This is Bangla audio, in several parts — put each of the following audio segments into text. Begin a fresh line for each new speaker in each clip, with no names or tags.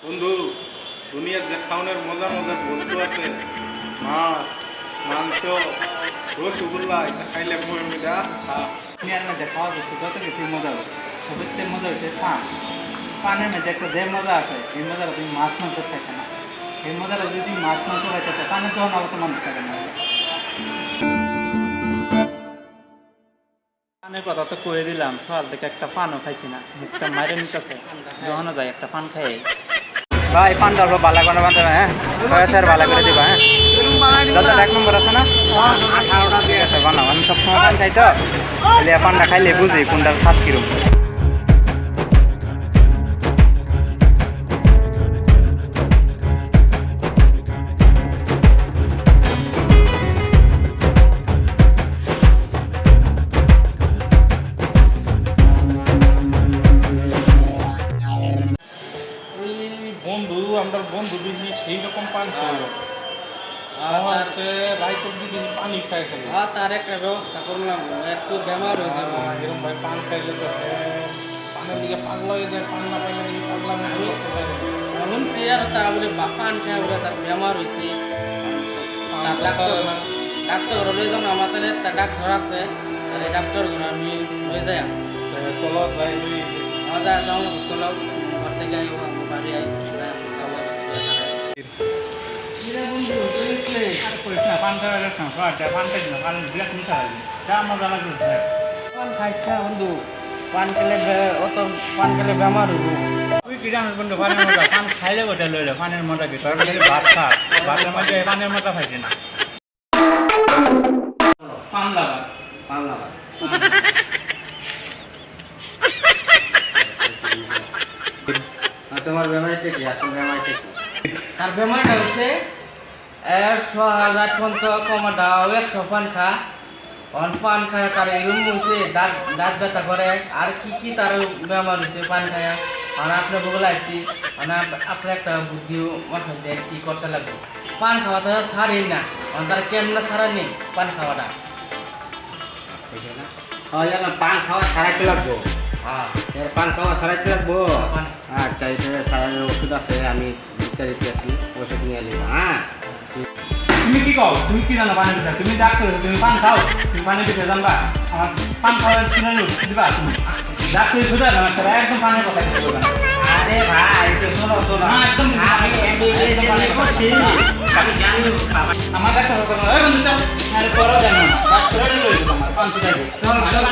বন্ধু, দুনিয়ার যে খাওয়ানোর মজার মজার বস্তু আছে, মাছ, মাংস, রসগোল্লা, এটা খাইলে মহিলা
দুনিয়ার মধ্যে খাওয়া বস্তু যত কিছু মজা হবে, সবচেয়ে মজা হচ্ছে পান। পানের মধ্যে একটা যে মজা আছে, এই মজাটা তুমি মাছ মাংস খাইতে না। এই মজাটা যদি তুমি মাছ মাংস খাইতে চাও, পানের যখন অবস্থা মানুষ থাকে না।
পানের কথা তো কয়ে দিলাম, সকাল থেকে একটা পানও খাইছি না, মুখটা মাইরে নিতেছে। যখন যায় একটা পান খাই ভাই, পানটা অল্প বালা করে বাঁধবে। হ্যাঁ স্যার, বালা করে দিবা। হ্যাঁ দাদা, 1 নম্বর আছে না? 18টা দিয়ে আছে বানাও। আমি সবসময় পান খাই তো, পানটা খাইলে বুঝি কোনটার স্বাদ কিরম।
বন্ধু, আমরা বন্ধু দিদি সেই রকম পান খাইল রাইতর দিদি পানি খাই খাই
তার একটা ব্যবস্থা করলাম, একটু বেমার হয়ে যাবে।
এরকম ভাই পান খাইলে তো পানের দিকে পাগলা হয়ে যায়, পান না পাইলে দিকে পাগলা না
শুনছি আর তা বলে পান খায় বলে তার বেমার হয়েছে। ডাক্তার ঘরে লই যাম, আমার তাহলে একটা ডাক্তার আছে, তাহলে ডাক্তার ঘরে আমি লই যাই।
চলো যাই লইছে
যাও চলো, ঘর থেকে আই বাড়ি আই
পান খাওয়া যাচ্ছে না, পান খাইছি না, পান বিরাট মিঠা হয়, যা মজা লাগছে।
পান খাইস না বন্ধু, পান খেলে অত পান খেলে বেমার হইব।
তুই কি জানিস বন্ধু, পানের মজা? পান খাইলে ওটা লইলে পানের মজা কি? তোর ভাত খা, ভাতের মধ্যে পানের মজা খাইছি না। পান লাগা,
পান লাগা।
তোমার বেমারিটা কি? আসল বেমারিটা কি?
তার বেমারটা হচ্ছে রাত পর্যন্ত কমাটা 100 পান খা, পান খায় তার এরম হয়েছে, দাঁত ব্যথা করে, আর কি তার বেমার হয়েছে পান খায়। আর আপনার বলে আসছি, মানে আপনার একটা বুদ্ধিও মশাই দেন কি করতে লাগবে। পান খাওয়া তো সারেই না, তার কেমন সারা নেই পান খাওয়াটা।
পান খাওয়া সারাইতে লাগবো।
হ্যাঁ,
পান খাওয়া সারাইতে লাগবো।
পান-
আচ্ছা, এটা সারানোর ওষুধ আছে, আমি দিতে আসি, ওষুধ নিয়ে নিব। হ্যাঁ,
তুমি কি কও? তুমি কি জানো পানের বিষয়? তুমি ডাক্তার, তুমি পান খাও, তুমি পানের বিষয় জানবা? আমার পান খাওয়ার শুনে দিবা তুমি? ডাক্তার শুধু একদম পানের কথা কিছু বলবে না।
আরে ভাই, এটা শোনো শোনো,
না, একদম
আমি MBBS এর করছি, আমি জানি বাবা।
আমার ডাক্তার বলবে না, ওই বন্ধু চল, আরে করো জানো না, ডাক্তার লই দিব আমার পান ছুটাইবে।
চল চল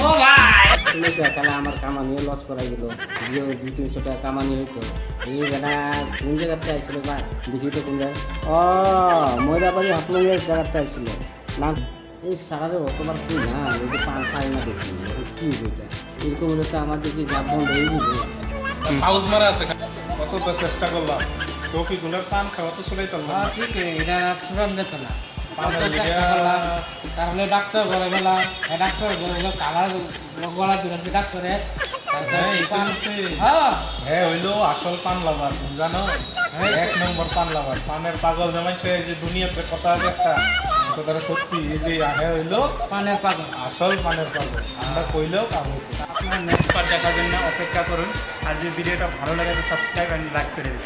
ও ভাই, তুমি তো তাহলে আমার কামানিও লস করাই দিল। যে 200-300 টাকা কামানি হইতো, এই বেটা কোন জায়গাতে আইছিল বা দেখি তো কোন জায়গায়। ও ময়দাবাড়ি হাতলঙ্গের জায়গাতে আইছিল না। এই সারারে অতবার কি না, এই যে পান খাই না দেখি, কি বইটা এরকম হলে তো আমার দেখি লাভ বন্ধ হয়ে যাবে।
হাউস মারা আছে, কত তো চেষ্টা করলাম, সৌকি গুলোর পান খাওয়া তো চলেই তো
হ্যাঁ ঠিক, এটা সুরান যেত না।
পানের লিগে
তাহলে ডাক্তার ঘরে গেলাম, ডাক্তার ঘরে গেলে কালার গলা দিলাম ডাক্তারে।
হ্যাঁ হইলো আসল পান লাভার, জানো? 1 নম্বর পান লাভার, পানের পাগল জমাইছে। এই যে দুনিয়াতে কথা আছে একটা, কথাটা সত্যি। এই যে হ্যাঁ হইলো
পানের পাগল,
আসল পানের পাগল, আমরা কইলেও কাম হইতো।
আপনার নেক্সট পার্ট দেখার জন্য অপেক্ষা করুন। আর যে ভিডিওটা ভালো লাগে তো সাবস্ক্রাইব এন্ড লাইক করে দিন।